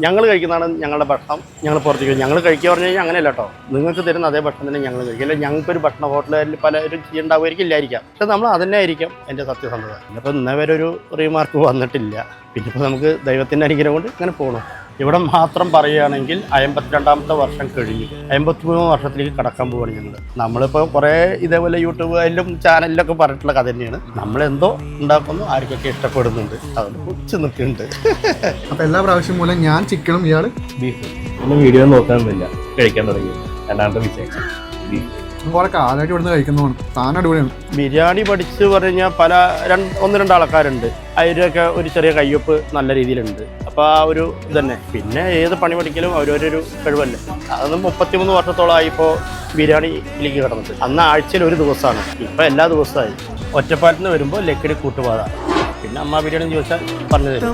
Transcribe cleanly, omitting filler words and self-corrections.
ഞങ്ങൾ കഴിക്കുന്നതാണ് ഞങ്ങളുടെ ഭക്ഷണം. ഞങ്ങൾ പുറത്തേക്ക് ഞങ്ങൾ കഴിക്കുക പറഞ്ഞു കഴിഞ്ഞാൽ അങ്ങനെയല്ല കേട്ടോ. നിങ്ങൾക്ക് തരുന്ന അതേ ഭക്ഷണം തന്നെ ഞങ്ങൾ കഴിക്കും. അല്ലെങ്കിൽ ഞങ്ങൾക്കൊരു ഭക്ഷണ ഹോട്ടലിൽ പലരും ചെയ്യേണ്ടാവുമായിരിക്കും, ഇല്ലായിരിക്കാം. പക്ഷെ നമ്മൾ അതന്നെ ആയിരിക്കും എൻ്റെ സത്യസന്ധത. ഇന്നിപ്പോൾ ഇന്നവരെ ഒരു റീമാർക്ക് വന്നിട്ടില്ല. പിന്നെ ഇപ്പോൾ നമുക്ക് ദൈവത്തിൻ്റെ അനുഗ്രഹം കൊണ്ട് ഇങ്ങനെ പോകണം. ഇവിടെ മാത്രം പറയുകയാണെങ്കിൽ 52ാമത്തെ വർഷം കഴിഞ്ഞു. 53 വർഷത്തിലേക്ക് കടക്കാൻ പോവുകയാണ് ഞങ്ങൾ. നമ്മളിപ്പോൾ കുറേ ഇതേപോലെ യൂട്യൂബിലും ചാനലിലൊക്കെ പറഞ്ഞിട്ടുള്ള കഥ തന്നെയാണ്. നമ്മളെന്തോ ഉണ്ടാക്കുന്നു, ആർക്കൊക്കെ ഇഷ്ടപ്പെടുന്നുണ്ട്, അതുകൊണ്ട് കൊച്ചു നിൽക്കുന്നുണ്ട്. അപ്പോൾ എല്ലാ പ്രാവശ്യം മൂലം ഞാൻ ചിക്കനും ഇയാൾ ബീഫ്. ഒന്നും വീഡിയോ നോക്കാനൊന്നുമില്ല, കഴിക്കാൻ തുടങ്ങി. രണ്ടാമത്തെ വിശേഷം ബീഫ്. കുറെ കാലമായിട്ട് ഇവിടുന്ന് കഴിക്കുന്നതാണ്. താൻ അടിപൊളിയാണ്. ബിരിയാണി പഠിച്ച് പറഞ്ഞു കഴിഞ്ഞാൽ ഒന്ന് രണ്ട് ആൾക്കാരുണ്ട്. അതിലൊക്കെ ഒരു ചെറിയ കയ്യൊപ്പ് നല്ല രീതിയിലുണ്ട്. അപ്പോൾ ആ ഒരു ഇതന്നെ. പിന്നെ ഏത് പണി പഠിക്കലും അവരൊരു കഴിവല്ലേ. അതൊന്നും 33 വർഷത്തോളമായി ഇപ്പോൾ ബിരിയാണിയിലേക്ക് കിടന്നിട്ട്. അന്ന് ആഴ്ചയിൽ ഒരു ദിവസമാണ്, ഇപ്പോൾ എല്ലാ ദിവസമായി. ഒറ്റപ്പാലത്ത് നിന്ന് വരുമ്പോൾ ലക്കിടി കൂട്ടുപാത. പിന്നെ അമ്മ ബിരിയാണി ചോദിച്ചാൽ പറഞ്ഞു തരും.